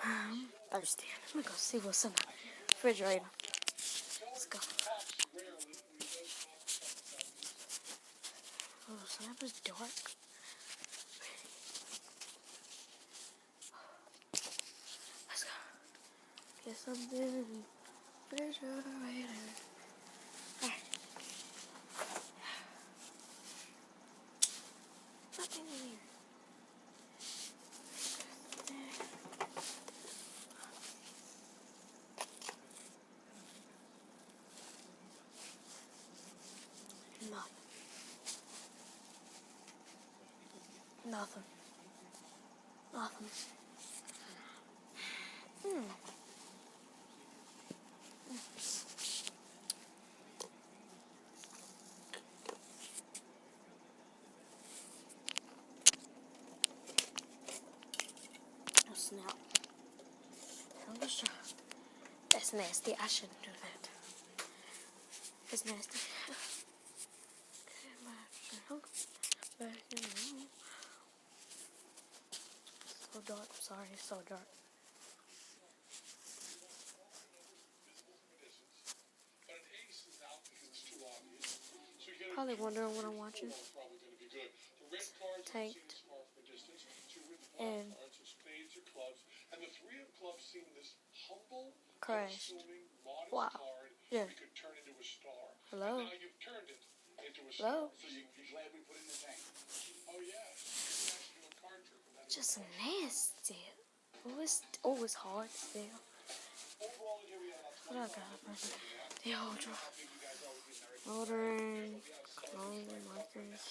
I'm thirsty. Let me go see what's in the refrigerator. Let's go. Oh, so that was dark. Let's go. Get something in the refrigerator. Alright. Nothing in here. Nothing. Nothing. Oh, snap. That's nasty. I shouldn't do that. It's nasty. So dark. I'm sorry. It's so dark. Probably wondering what I'm watching. Tanked. And crashed. Wow. Yeah. Hello? Hello? Just nasty. Oh, it's hard still. What I got? The whole drop. Motoring. Clone markers.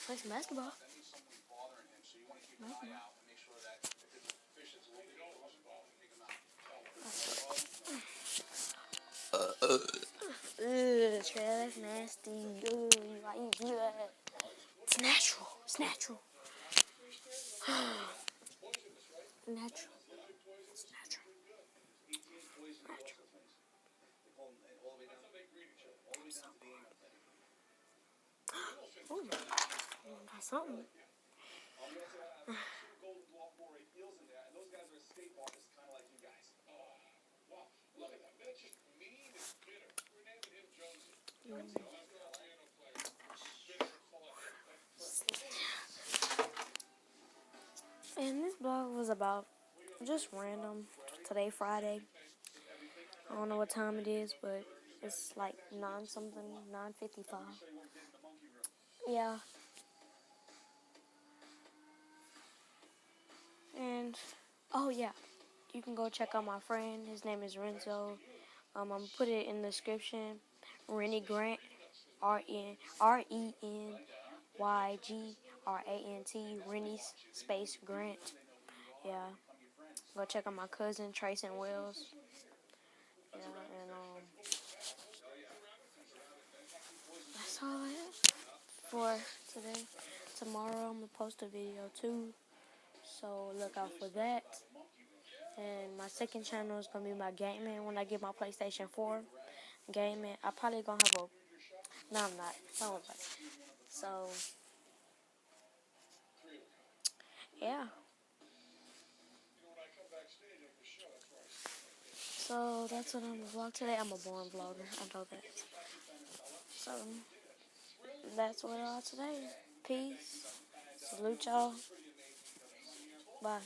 Play some basketball. That's nasty. Why you do that? It's natural. It's natural. Natural. It's natural. Natural. Oh, got something. And this blog was about just random. Today, Friday. I don't know what time it is, but it's like 9:55. Yeah. And, oh yeah, you can go check out my friend. His name is Renzo. I'm going to put it in the description. Reny Grant. RENYGRANT. Reny space Grant. Yeah. Go check out my cousin, Traeson Wells. Yeah, and that's all I have for today. Tomorrow I'm going to post a video too. So look out for that. And my second channel is going to be my gaming when I get my PlayStation 4. Gaming. I'm probably going to have a... No, I'm not. Don't worry about it. So, yeah. So, that's what I'm going to vlog today. I'm a born vlogger. I know that. So, that's what all today. Peace. Salute y'all. Bye.